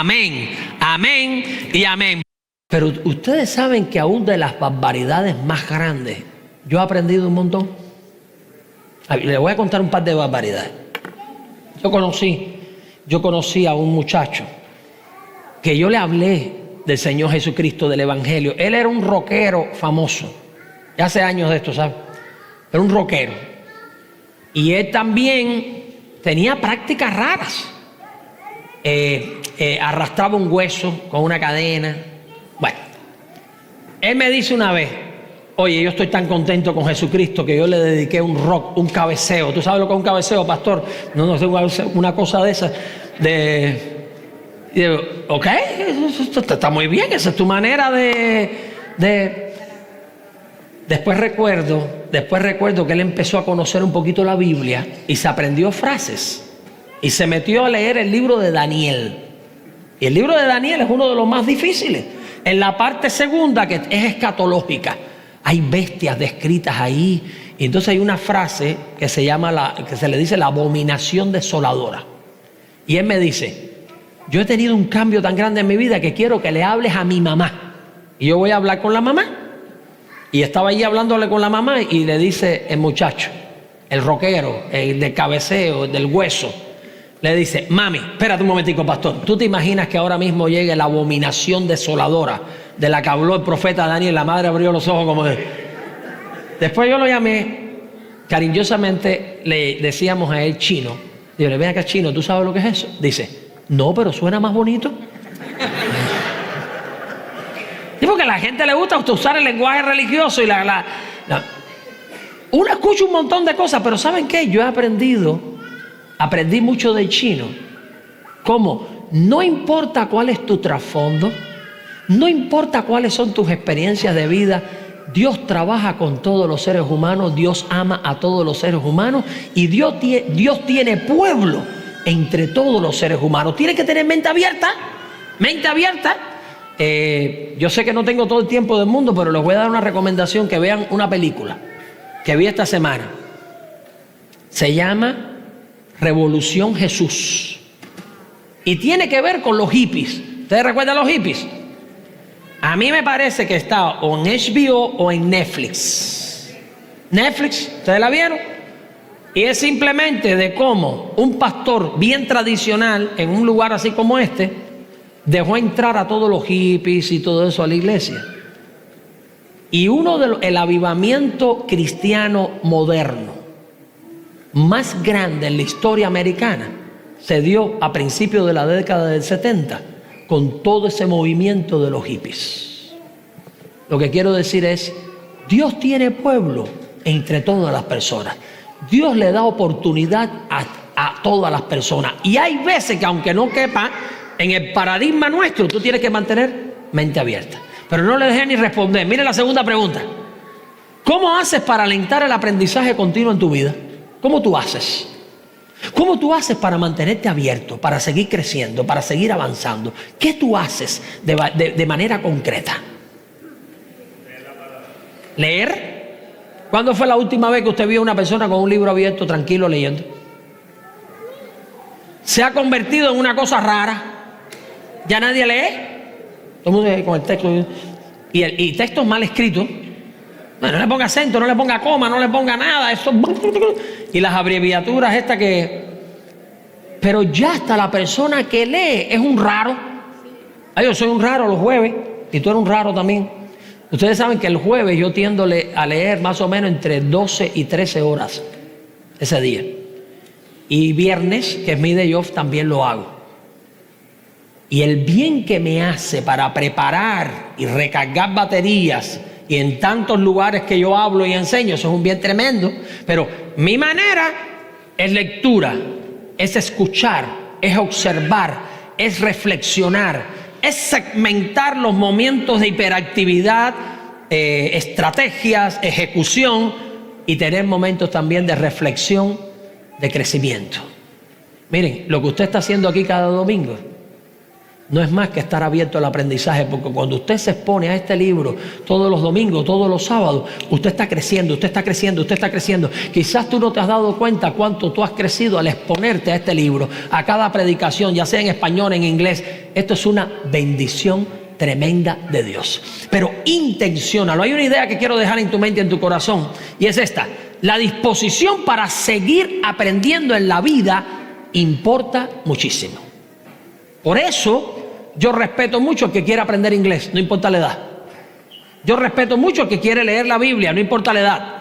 Amén, amén y amén. Pero ustedes saben que aún de las barbaridades más grandes, yo he aprendido un montón. Les voy a contar un par de barbaridades. Yo conocí a un muchacho que yo le hablé del Señor Jesucristo, del Evangelio. Él era un rockero famoso. Ya hace años de esto, ¿sabes? Era un rockero. Y él también tenía prácticas raras. Arrastraba un hueso con una cadena. Bueno, él me dice una vez: oye, yo estoy tan contento con Jesucristo que yo le dediqué un rock, un cabeceo. ¿Tú sabes lo que es un cabeceo, pastor? No sé, una cosa de esas. Y digo, ok, esto está muy bien, esa es tu manera de... Después recuerdo que él empezó a conocer un poquito la Biblia y se aprendió frases. Y se metió a leer el libro de Daniel. Y el libro de Daniel es uno de los más difíciles. En la parte segunda, que es escatológica, hay bestias descritas ahí. Y entonces hay una frase que que se le dice la abominación desoladora. Y él me dice: yo he tenido un cambio tan grande en mi vida que quiero que le hables a mi mamá. Y yo voy a hablar con la mamá. Y estaba allí hablándole con la mamá y le dice el muchacho, el rockero, el del cabeceo, el del hueso, le dice: mami, espérate un momentico, pastor. ¿Tú te imaginas que ahora mismo llegue la abominación desoladora de la que habló el profeta Daniel? La madre abrió los ojos como de... Después yo lo llamé, cariñosamente le decíamos a él Chino. Digo, ven acá, Chino, ¿tú sabes lo que es eso? Dice: no, pero suena más bonito. Y porque a la gente le gusta usar el lenguaje religioso y uno escucha un montón de cosas, pero ¿saben qué? Yo aprendí mucho del chino. ¿Cómo? No importa cuál es tu trasfondo, no importa cuáles son tus experiencias de vida, Dios trabaja con todos los seres humanos, Dios ama a todos los seres humanos y Dios tiene pueblo entre todos los seres humanos. Tienes que tener mente abierta, mente abierta. Yo sé que no tengo todo el tiempo del mundo, pero les voy a dar una recomendación: que vean una película que vi esta semana. Se llama Revolución Jesús y tiene que ver con los hippies. ¿Ustedes recuerdan los hippies? A mí me parece que está o en HBO o en Netflix. ¿Ustedes la vieron? Y es simplemente de cómo un pastor bien tradicional en un lugar así como este dejó entrar a todos los hippies y todo eso a la iglesia. Y el avivamiento cristiano moderno más grande en la historia americana se dio a principios de la década del 70 con todo ese movimiento de los hippies. Lo que quiero decir es: Dios tiene pueblo entre todas las personas. Dios le da oportunidad a todas las personas. Y hay veces que, aunque no quepa en el paradigma nuestro, tú tienes que mantener mente abierta. Pero no le dejé ni responder. Mire la segunda pregunta: ¿cómo haces para alentar el aprendizaje continuo en tu vida? ¿Cómo tú haces? ¿Cómo tú haces para mantenerte abierto, para seguir creciendo, para seguir avanzando? ¿Qué tú haces de manera concreta? ¿Leer? ¿Cuándo fue la última vez que usted vio a una persona con un libro abierto, tranquilo, leyendo? Se ha convertido en una cosa rara. Ya nadie lee. Todo el mundo con el texto. Y textos mal escritos. No le ponga acento, no le ponga coma, no le ponga nada. Eso. Y las abreviaturas estas que... Pero ya hasta la persona que lee es un raro. Ay, yo soy un raro los jueves. Y tú eres un raro también. Ustedes saben que el jueves yo tiendo a leer más o menos entre 12 y 13 horas ese día. Y viernes, que es mi day off, también lo hago. Y el bien que me hace para preparar y recargar baterías, y en tantos lugares que yo hablo y enseño, eso es un bien tremendo. Pero mi manera es lectura, es escuchar, es observar, es reflexionar, es segmentar los momentos de hiperactividad, estrategias, ejecución, y tener momentos también de reflexión, de crecimiento. Miren, lo que usted está haciendo aquí cada domingo, no es más que estar abierto al aprendizaje, porque cuando usted se expone a este libro todos los domingos, todos los sábados, usted está creciendo, usted está creciendo, usted está creciendo. Quizás tú no te has dado cuenta cuánto tú has crecido al exponerte a este libro, a cada predicación, ya sea en español, en inglés. Esto es una bendición tremenda de Dios. Pero intenciónalo. Hay una idea que quiero dejar en tu mente y en tu corazón, y es esta: la disposición para seguir aprendiendo en la vida importa muchísimo. Por eso yo respeto mucho al que quiere aprender inglés, no importa la edad. Yo respeto mucho al que quiere leer la Biblia, no importa la edad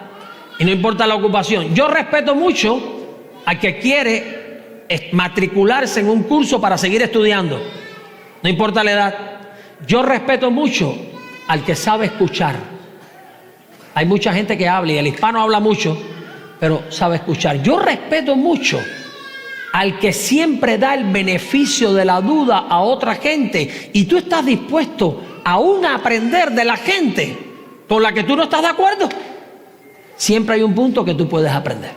y no importa la ocupación. Yo respeto mucho al que quiere matricularse en un curso para seguir estudiando, no importa la edad. Yo respeto mucho al que sabe escuchar. Hay mucha gente que habla, y el hispano habla mucho, pero sabe escuchar. Yo respeto mucho al que siempre da el beneficio de la duda a otra gente, y tú estás dispuesto aún a aprender de la gente con la que tú no estás de acuerdo. Siempre hay un punto que tú puedes aprender.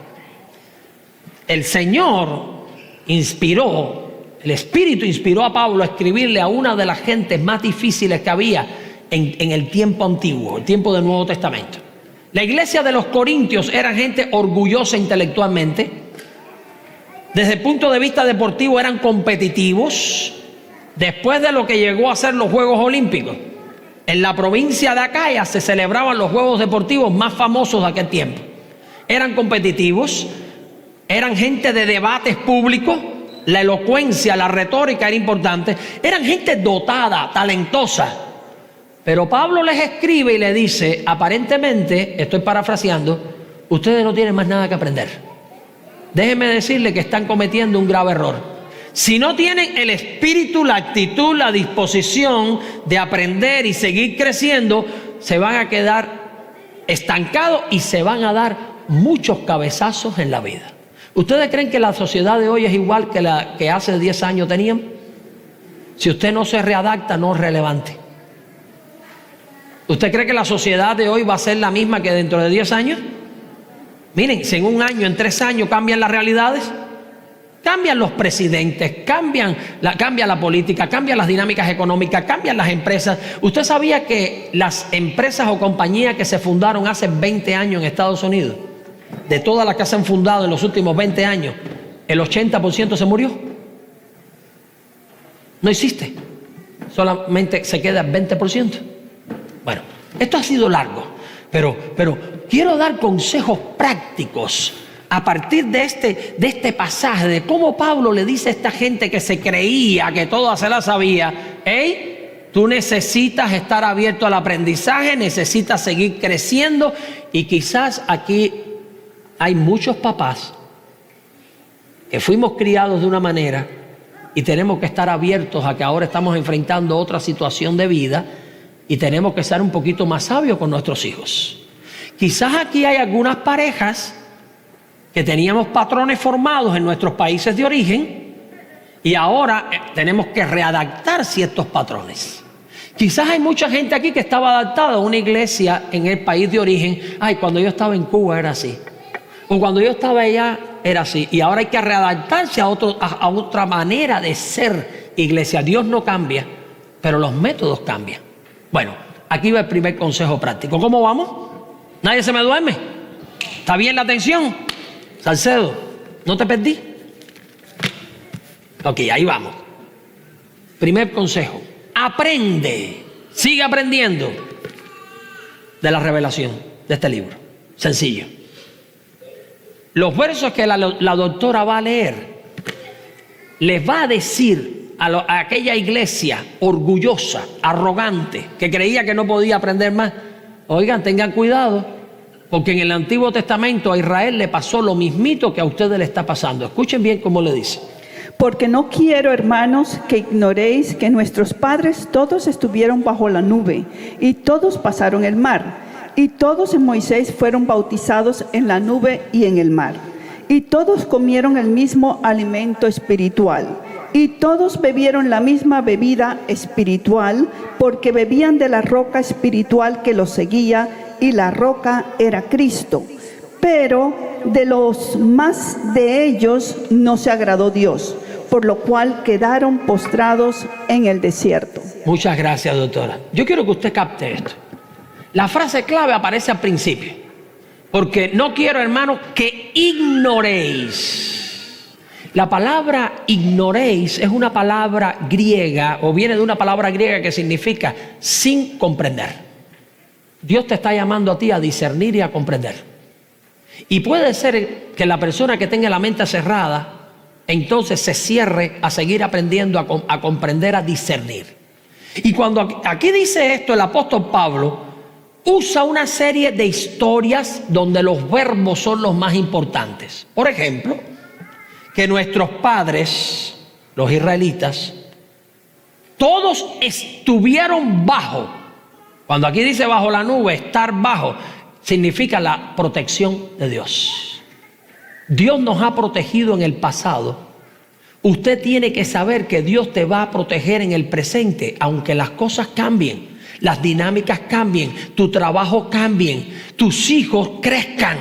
El Señor inspiró, el Espíritu inspiró a Pablo a escribirle a una de las gentes más difíciles que había en el tiempo antiguo, el tiempo del Nuevo Testamento. La iglesia de los Corintios era gente orgullosa intelectualmente. Desde el punto de vista deportivo eran competitivos. Después de lo que llegó a ser los Juegos Olímpicos, en la provincia de Acaya se celebraban los Juegos Deportivos más famosos de aquel tiempo. Eran competitivos, eran gente de debates públicos, la elocuencia, la retórica era importante, eran gente dotada, talentosa. Pero Pablo les escribe y le dice, aparentemente, estoy parafraseando, ustedes no tienen más nada que aprender. Déjenme decirle que están cometiendo un grave error. Si no tienen el espíritu, la actitud, la disposición de aprender y seguir creciendo, se van a quedar estancados y se van a dar muchos cabezazos en la vida. ¿Ustedes creen que la sociedad de hoy es igual que la que hace 10 años tenían? Si usted no se readapta, no es relevante. ¿Usted cree que la sociedad de hoy va a ser la misma que dentro de 10 años? Miren, si en un año, en 3 años cambian las realidades, cambian los presidentes, cambia la política, cambian las dinámicas económicas, cambian las empresas. ¿Usted sabía que las empresas o compañías que se fundaron hace 20 años en Estados Unidos, de todas las que se han fundado en los últimos 20 años, el 80% se murió? No existe, solamente se queda el 20%. Bueno, esto ha sido largo, pero quiero dar consejos prácticos a partir de este pasaje, de cómo Pablo le dice a esta gente que se creía que toda se la sabía: hey, tú necesitas estar abierto al aprendizaje, necesitas seguir creciendo. Y quizás aquí hay muchos papás que fuimos criados de una manera y tenemos que estar abiertos a que ahora estamos enfrentando otra situación de vida y tenemos que ser un poquito más sabios con nuestros hijos. Quizás aquí hay algunas parejas que teníamos patrones formados en nuestros países de origen y ahora tenemos que readaptar ciertos patrones. Quizás hay mucha gente aquí que estaba adaptada a una iglesia en el país de origen. Ay, cuando yo estaba en Cuba era así, o cuando yo estaba allá era así, y ahora hay que readaptarse a otra manera de ser iglesia. Dios no cambia, pero los métodos cambian. Bueno, aquí va el primer consejo práctico. ¿Cómo vamos? ¿Nadie se me duerme? ¿Está bien la atención? Salcedo, ¿no te perdí? Ok, ahí vamos. Primer consejo: aprende, sigue aprendiendo de la revelación de este libro. Sencillo. Los versos que la doctora va a leer les va a decir a aquella iglesia orgullosa, arrogante, que creía que no podía aprender más: oigan, tengan cuidado, porque en el Antiguo Testamento a Israel le pasó lo mismito que a ustedes le está pasando. Escuchen bien cómo le dice: porque no quiero, hermanos, que ignoréis que nuestros padres todos estuvieron bajo la nube, y todos pasaron el mar, y todos en Moisés fueron bautizados en la nube y en el mar, y todos comieron el mismo alimento espiritual, y todos bebieron la misma bebida espiritual, porque bebían de la roca espiritual que los seguía, y la roca era Cristo. Pero de los más de ellos no se agradó Dios, por lo cual quedaron postrados en el desierto. Muchas gracias, doctora. Yo quiero que usted capte esto. La frase clave aparece al principio, porque no quiero, hermanos, que ignoréis. La palabra ignoréis es una palabra griega, o viene de una palabra griega que significa sin comprender. Dios te está llamando a ti a discernir y a comprender. Y puede ser que la persona que tenga la mente cerrada, entonces se cierre a seguir aprendiendo a comprender, a discernir. Y cuando aquí dice esto, el apóstol Pablo usa una serie de historias donde los verbos son los más importantes. Por ejemplo, que nuestros padres, los israelitas, todos estuvieron bajo. Cuando aquí dice bajo la nube, estar bajo, significa la protección de Dios. Dios nos ha protegido en el pasado. Usted tiene que saber que Dios te va a proteger en el presente, aunque las cosas cambien, las dinámicas cambien, tu trabajo cambien, tus hijos crezcan.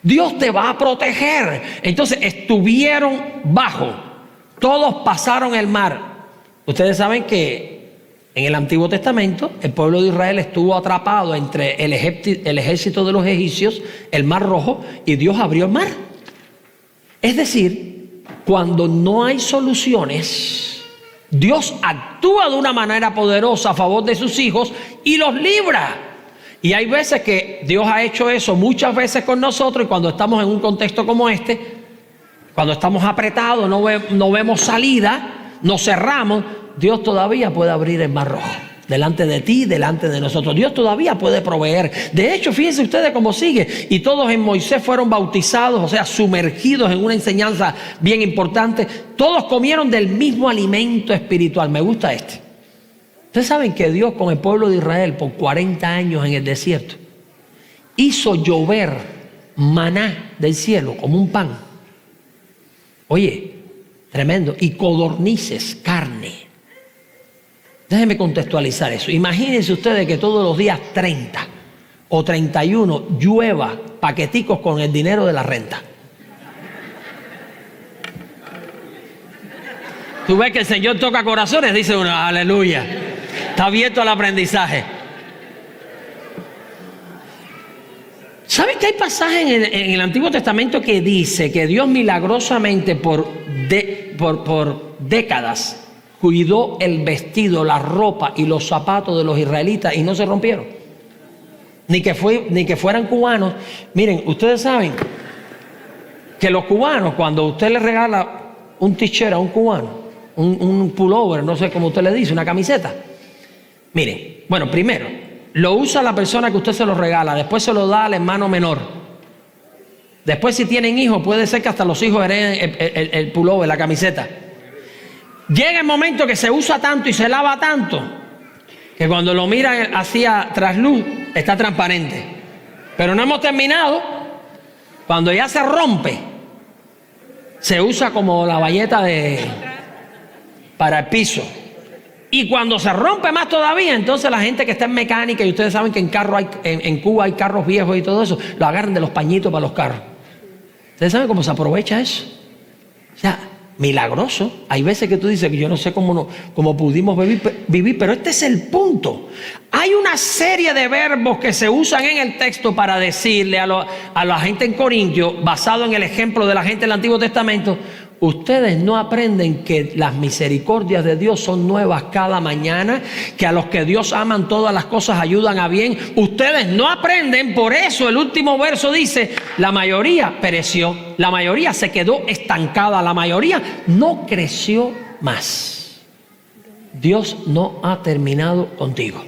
Dios te va a proteger. Entonces estuvieron bajo, todos pasaron el mar. Ustedes saben que en el Antiguo Testamento el pueblo de Israel estuvo atrapado entre el ejército de los egipcios, el Mar Rojo, y Dios abrió el mar. Es decir, cuando no hay soluciones, Dios actúa de una manera poderosa a favor de sus hijos y los libra. Y hay veces que Dios ha hecho eso muchas veces con nosotros, y cuando estamos en un contexto como este, cuando estamos apretados, no vemos salida, nos cerramos, Dios todavía puede abrir el Mar Rojo delante de ti, delante de nosotros. Dios todavía puede proveer. De hecho, fíjense ustedes cómo sigue. Y todos en Moisés fueron bautizados, o sea, sumergidos en una enseñanza bien importante. Todos comieron del mismo alimento espiritual. Me gusta este. Ustedes saben que Dios con el pueblo de Israel por 40 años en el desierto hizo llover maná del cielo como un pan. Oye, tremendo. Y codornices, carne. Déjenme contextualizar eso. Imagínense ustedes que todos los días 30 o 31 llueva paqueticos con el dinero de la renta. Tú ves que el Señor toca corazones, dice uno, aleluya. Está abierto al aprendizaje. ¿Saben que hay pasajes en el Antiguo Testamento que dice que Dios milagrosamente por décadas cuidó el vestido, la ropa y los zapatos de los israelitas y no se rompieron? Ni que fueran cubanos. Miren, ustedes saben que los cubanos, cuando usted le regala un t-shirt a un cubano, un pullover, no sé cómo usted le dice, una camiseta. Miren, bueno, primero, lo usa la persona que usted se lo regala, después se lo da al hermano menor. Después, si tienen hijos, puede ser que hasta los hijos hereden el pullover, la camiseta. Llega el momento que se usa tanto y se lava tanto, que cuando lo miran hacia trasluz, está transparente. Pero no hemos terminado. Cuando ya se rompe, se usa como la bayeta para el piso. Y cuando se rompe más todavía, entonces la gente que está en mecánica, y ustedes saben que en Cuba hay carros viejos y todo eso, lo agarran de los pañitos para los carros. ¿Ustedes saben cómo se aprovecha eso? O sea, milagroso. Hay veces que tú dices que yo no sé cómo pudimos vivir, pero este es el punto. Hay una serie de verbos que se usan en el texto para decirle a la gente en Corintio, basado en el ejemplo de la gente del Antiguo Testamento: ustedes no aprenden que las misericordias de Dios son nuevas cada mañana, que a los que Dios aman todas las cosas ayudan a bien. Ustedes no aprenden, por eso el último verso dice: la mayoría pereció, la mayoría se quedó estancada, la mayoría no creció más. Dios no ha terminado contigo.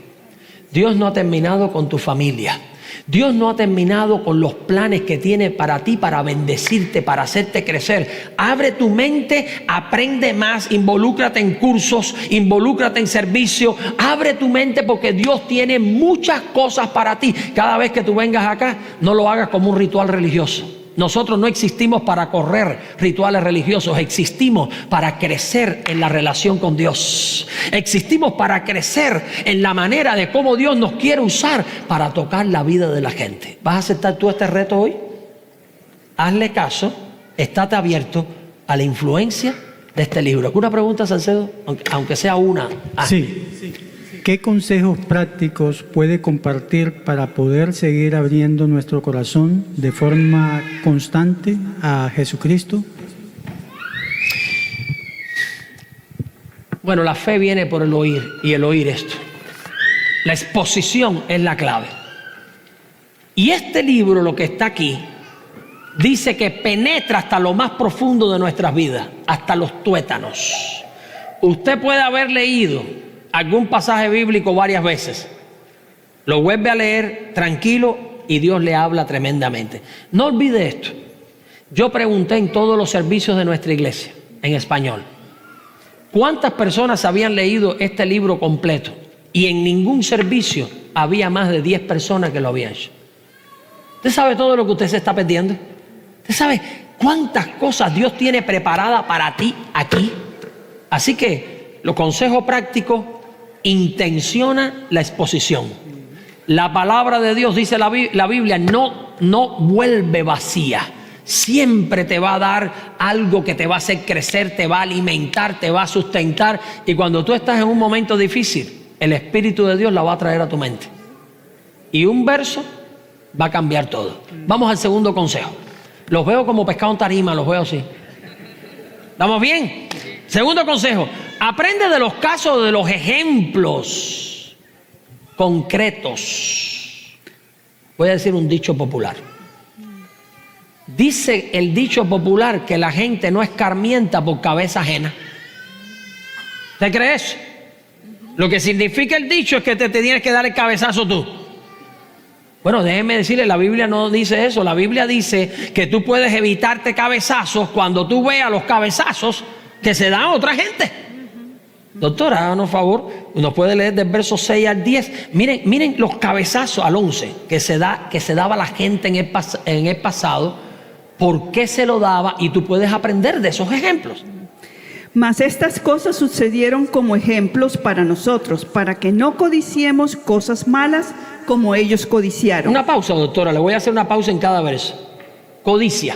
Dios no ha terminado con tu familia. Dios no ha terminado con los planes que tiene para ti, para bendecirte, para hacerte crecer. Abre tu mente, aprende más, involúcrate en cursos, involúcrate en servicio. Abre tu mente porque Dios tiene muchas cosas para ti. Cada vez que tú vengas acá, no lo hagas como un ritual religioso. Nosotros no existimos para correr rituales religiosos, existimos para crecer en la relación con Dios. Existimos para crecer en la manera de cómo Dios nos quiere usar para tocar la vida de la gente. ¿Vas a aceptar tú este reto hoy? Hazle caso, estate abierto a la influencia de este libro. ¿Alguna pregunta, Salcedo? Aunque sea una. Sí. ¿Qué consejos prácticos puede compartir para poder seguir abriendo nuestro corazón de forma constante a Jesucristo? Bueno, la fe viene por el oír, y el oír esto. La exposición es la clave. Y este libro, lo que está aquí, dice que penetra hasta lo más profundo de nuestras vidas, hasta los tuétanos. Usted puede haber leído algún pasaje bíblico varias veces, lo vuelve a leer tranquilo y Dios le habla tremendamente. No olvide esto. Yo pregunté en todos los servicios de nuestra iglesia, en español, ¿cuántas personas habían leído este libro completo? Y en ningún servicio había más de 10 personas que lo habían hecho. ¿Usted sabe todo lo que usted se está perdiendo? ¿Usted sabe cuántas cosas Dios tiene preparadas para ti aquí? Así que, los consejos prácticos, intenciona la exposición. La palabra de Dios, dice la Biblia, no vuelve vacía. Siempre te va a dar algo que te va a hacer crecer, te va a alimentar, te va a sustentar. Y cuando tú estás en un momento difícil, el Espíritu de Dios la va a traer a tu mente. Y un verso va a cambiar todo. Vamos al segundo consejo. Los veo como pescado en tarima, los veo así. ¿Estamos bien? Segundo consejo. Aprende de los casos, de los ejemplos concretos. Voy a decir un dicho popular. Dice el dicho popular que la gente no escarmienta por cabeza ajena. ¿Te crees? Lo que significa el dicho es que te tienes que dar el cabezazo tú. Bueno, déjeme decirle, la Biblia no dice eso. La Biblia dice que tú puedes evitarte cabezazos cuando tú veas los cabezazos que se dan a otra gente. Doctora, háganos favor, nos puede leer del verso 6 al 10. Miren los cabezazos al 11 que se daba a la gente en el pasado. ¿Por qué se lo daba? Y tú puedes aprender de esos ejemplos. Mas estas cosas sucedieron como ejemplos para nosotros, para que no codiciemos cosas malas como ellos codiciaron. Una pausa, doctora, le voy a hacer una pausa en cada verso. Codicia.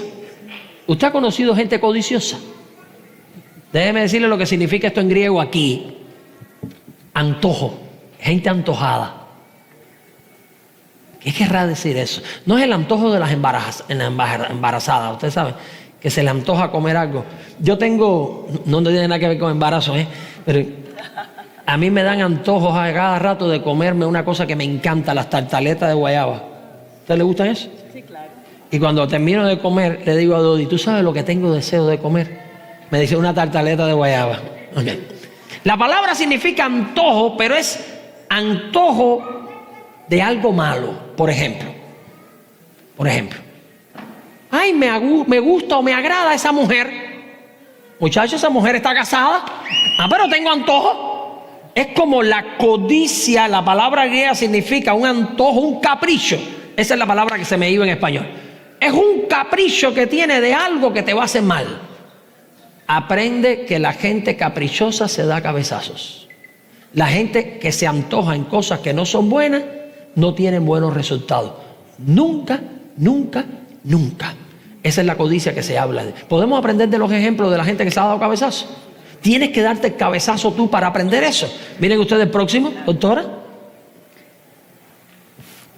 ¿Usted ha conocido gente codiciosa? Déjeme decirle lo que significa esto en griego aquí. Antojo, gente antojada. ¿Qué querrá decir eso? No es el antojo de las embarazadas, usted sabe, que se le antoja comer algo. Yo tengo, no tiene nada que ver con embarazo, pero a mí me dan antojos a cada rato de comerme una cosa que me encanta, las tartaletas de guayaba. ¿A usted le gustan eso? Sí, claro. Y cuando termino de comer, le digo a Dodi, ¿tú sabes lo que tengo deseo de comer? Me dice una tartaleta de guayaba. Okay. La palabra significa antojo, pero es antojo de algo malo. Por ejemplo, ay, me gusta o me agrada esa mujer. Muchacho, esa mujer está casada. Pero tengo antojo. Es como la codicia. La palabra griega significa un antojo, un capricho. Esa es la palabra que se me iba en español. Es un capricho que tiene de algo que te va a hacer mal. Aprende que la gente caprichosa se da cabezazos. La gente que se antoja en cosas que no son buenas no tienen buenos resultados. Nunca. Esa es la codicia que se habla. ¿Podemos aprender de los ejemplos de la gente que se ha dado cabezazos? Tienes que darte el cabezazo tú para aprender eso. Miren ustedes el próximo, doctora.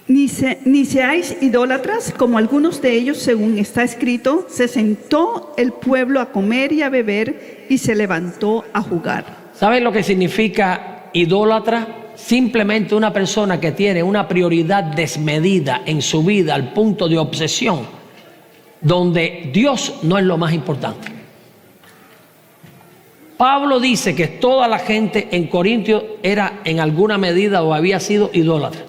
Ni seáis idólatras, como algunos de ellos, según está escrito, se sentó el pueblo a comer y a beber y se levantó a jugar. ¿Saben lo que significa idólatra? Simplemente una persona que tiene una prioridad desmedida en su vida al punto de obsesión, donde Dios no es lo más importante. Pablo dice que toda la gente en Corintios era en alguna medida o había sido idólatra.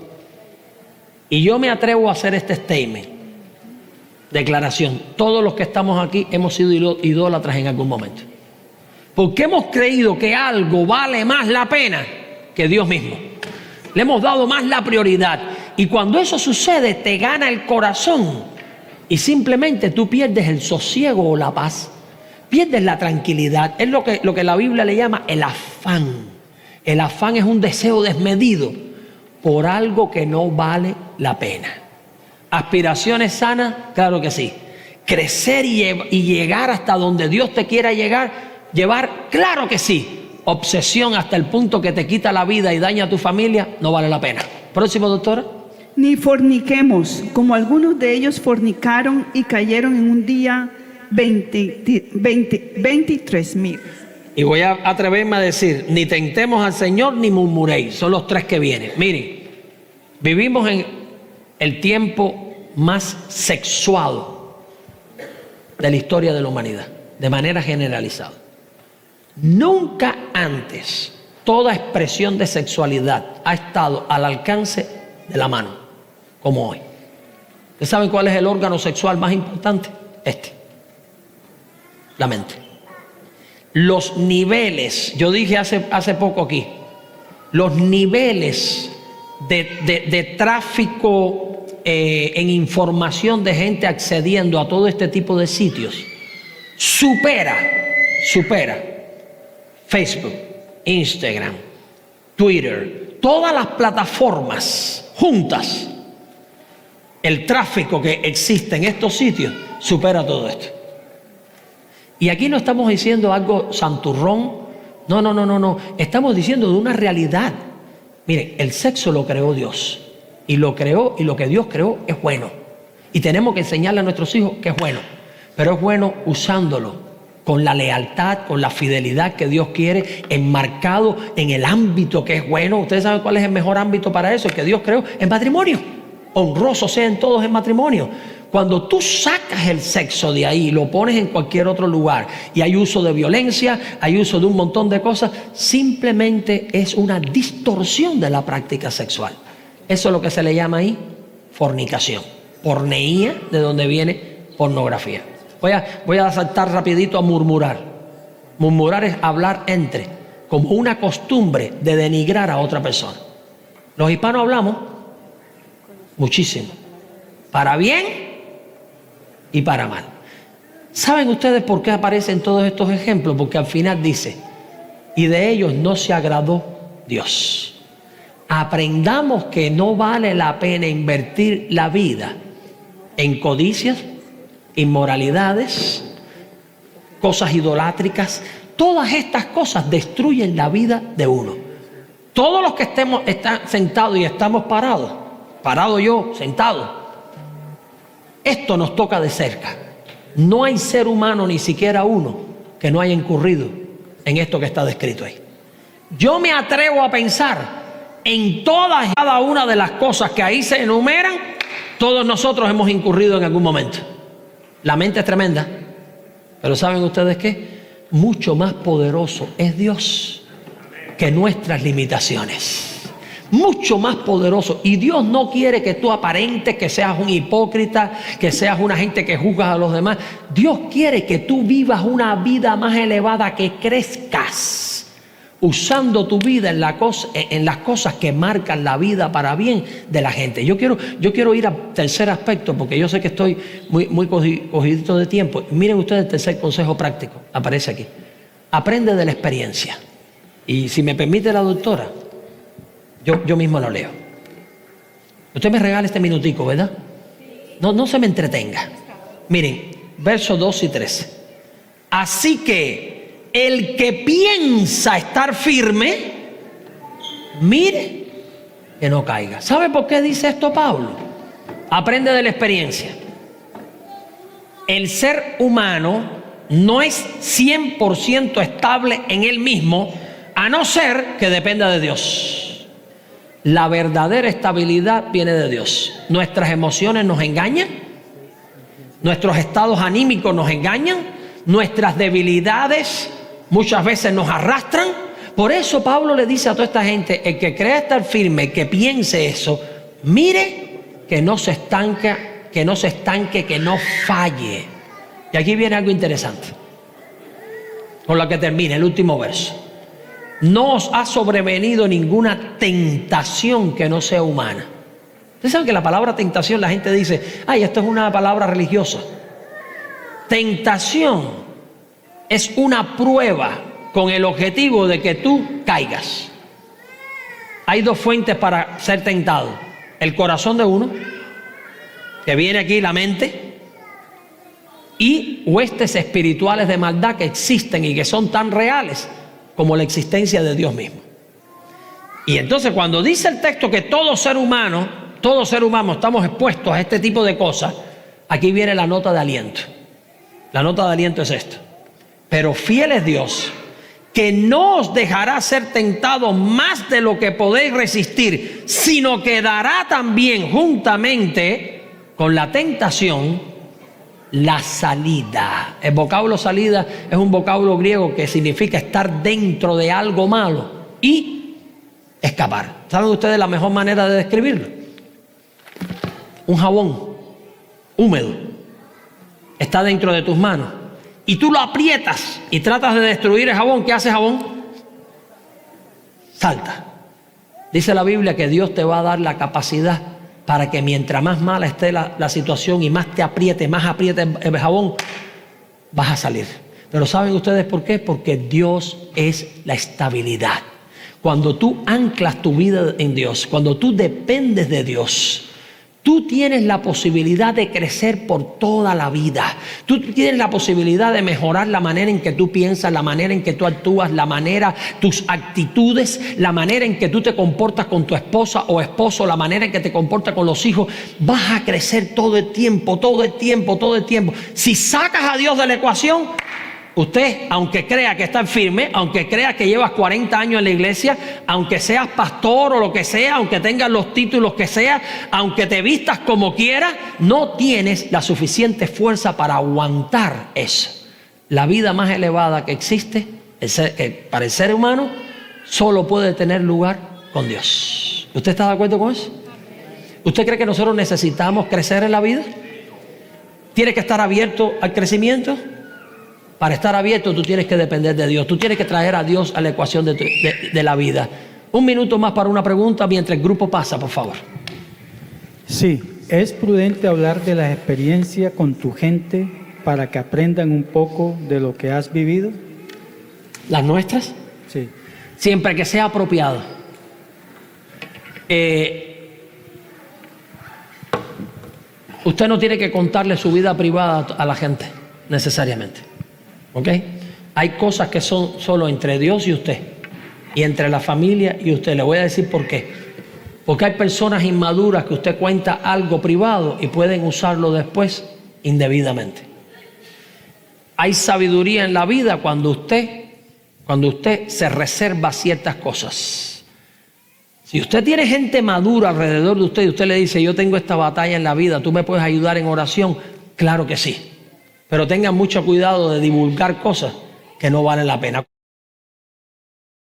Y yo me atrevo a hacer este statement, declaración. Todos los que estamos aquí hemos sido idólatras en algún momento. Porque hemos creído que algo vale más la pena que Dios mismo. Le hemos dado más la prioridad. Y cuando eso sucede, te gana el corazón. Y simplemente tú pierdes el sosiego o la paz. Pierdes la tranquilidad. Es lo que la Biblia le llama el afán. El afán es un deseo desmedido por algo que no vale la pena. ¿Aspiraciones sanas? Claro que sí. Crecer y llegar hasta donde Dios te quiera llegar, llevar, claro que sí, obsesión hasta el punto que te quita la vida y daña a tu familia, no vale la pena. Próximo, doctora. Ni forniquemos, como algunos de ellos fornicaron y cayeron en un día 23,000. Y voy a atreverme a decir, ni tentemos al Señor ni murmuréis. Son los tres que vienen. Miren, vivimos en el tiempo más sexuado de la historia de la humanidad, de manera generalizada. Nunca antes toda expresión de sexualidad ha estado al alcance de la mano, como hoy. ¿Ustedes saben cuál es el órgano sexual más importante? La mente. Los niveles, yo dije hace poco aquí, los niveles de tráfico en información de gente accediendo a todo este tipo de sitios supera Facebook, Instagram, Twitter, todas las plataformas juntas. El tráfico que existe en estos sitios supera todo esto. Y aquí no estamos diciendo algo santurrón, no. Estamos diciendo de una realidad. Miren, el sexo lo creó Dios. Y lo creó, y lo que Dios creó es bueno. Y tenemos que enseñarle a nuestros hijos que es bueno. Pero es bueno usándolo con la lealtad, con la fidelidad que Dios quiere, enmarcado en el ámbito que es bueno. Ustedes saben cuál es el mejor ámbito para eso, el que Dios creó, el matrimonio. Honrosos sean todos en matrimonio. Cuando tú sacas el sexo de ahí y lo pones en cualquier otro lugar y hay uso de violencia, hay uso de un montón de cosas, simplemente es una distorsión de la práctica sexual. Eso es lo que se le llama ahí fornicación. Porneía, de donde viene pornografía. Voy a saltar rapidito a murmurar. Murmurar es hablar entre, como una costumbre de denigrar a otra persona. Los hispanos hablamos muchísimo, para bien y para mal. ¿Saben ustedes por qué aparecen todos estos ejemplos? Porque al final dice, y de ellos no se agradó Dios. Aprendamos que no vale la pena invertir la vida en codicias, inmoralidades, cosas idolátricas. Todas estas cosas destruyen la vida de uno. Todos los que están sentados y estamos parados, parado yo, sentado, esto nos toca de cerca. No hay ser humano, ni siquiera uno, que no haya incurrido en esto que está descrito ahí. Yo me atrevo a pensar en todas y cada una de las cosas que ahí se enumeran, todos nosotros hemos incurrido en algún momento. La mente es tremenda, pero ¿saben ustedes qué? Mucho más poderoso es Dios que nuestras limitaciones. Mucho más poderoso. Y Dios no quiere que tú aparentes que seas un hipócrita, que seas una gente que juzgas a los demás. Dios quiere que tú vivas una vida más elevada, que crezcas, usando tu vida en las cosas que marcan la vida para bien de la gente. Yo quiero ir al tercer aspecto, porque yo sé que estoy muy cogidito de tiempo. Miren ustedes el tercer consejo práctico. Aparece aquí. Aprende de la experiencia. Y si me permite la doctora, yo mismo lo leo. Usted me regala este minutico, ¿verdad? No se me entretenga. Miren, versos 2 y 13. Así que el que piensa estar firme, mire que no caiga. ¿Sabe por qué dice esto Pablo? Aprende de la experiencia. El ser humano no es 100% estable en él mismo, a no ser que dependa de Dios. La verdadera estabilidad viene de Dios. Nuestras emociones nos engañan, nuestros estados anímicos nos engañan, nuestras debilidades muchas veces nos arrastran. Por eso Pablo le dice a toda esta gente, el que crea estar firme, que piense eso, mire que no se estanque, que no falle. Y aquí viene algo interesante, con lo que termina el último verso. No os ha sobrevenido ninguna tentación que no sea humana. Ustedes saben que la palabra tentación, la gente dice, ay, esto es una palabra religiosa. Tentación es una prueba con el objetivo de que tú caigas. Hay dos fuentes para ser tentado. El corazón de uno, que viene aquí, la mente, y huestes espirituales de maldad que existen y que son tan reales como la existencia de Dios mismo. Y entonces cuando dice el texto que todo ser humano estamos expuestos a este tipo de cosas, aquí viene la nota de aliento. La nota de aliento es esto: pero fiel es Dios, que no os dejará ser tentados más de lo que podéis resistir, sino que dará también juntamente con la tentación la salida. El vocablo salida es un vocablo griego que significa estar dentro de algo malo y escapar. ¿Saben ustedes la mejor manera de describirlo? Un jabón húmedo está dentro de tus manos y tú lo aprietas y tratas de destruir el jabón. ¿Qué hace el jabón? Salta. Dice la Biblia que Dios te va a dar la capacidad para que mientras más mala esté la situación y más apriete el jabón, vas a salir. Pero ¿saben ustedes por qué? Porque Dios es la estabilidad. Cuando tú anclas tu vida en Dios, cuando tú dependes de Dios, tú tienes la posibilidad de crecer por toda la vida. Tú tienes la posibilidad de mejorar la manera en que tú piensas, la manera en que tú actúas, tus actitudes, la manera en que tú te comportas con tu esposa o esposo, la manera en que te comportas con los hijos. Vas a crecer todo el tiempo. Si sacas a Dios de la ecuación, usted, aunque crea que está firme, aunque crea que llevas 40 años en la iglesia, aunque seas pastor o lo que sea, aunque tengas los títulos que sea, aunque te vistas como quieras, no tienes la suficiente fuerza para aguantar eso. La vida más elevada que existe, para el ser humano, solo puede tener lugar con Dios. ¿Usted está de acuerdo con eso? ¿Usted cree que nosotros necesitamos crecer en la vida? ¿Tiene que estar abierto al crecimiento? Para estar abierto tú tienes que depender de Dios. Tú tienes que traer a Dios a la ecuación de la vida. Un minuto más para una pregunta mientras el grupo pasa, por favor. Sí, ¿es prudente hablar de las experiencias con tu gente para que aprendan un poco de lo que has vivido? ¿Las nuestras? Sí. Siempre que sea apropiado. Usted no tiene que contarle su vida privada a la gente, necesariamente. ¿Ok? Hay cosas que son solo entre Dios y usted, y entre la familia y usted. Le voy a decir por qué. Porque hay personas inmaduras que usted cuenta algo privado y pueden usarlo después indebidamente. Hay sabiduría en la vida cuando usted se reserva ciertas cosas. Si usted tiene gente madura alrededor de usted y usted le dice: yo tengo esta batalla en la vida, ¿tú me puedes ayudar en oración? Claro que sí. Pero tengan mucho cuidado de divulgar cosas que no valen la pena.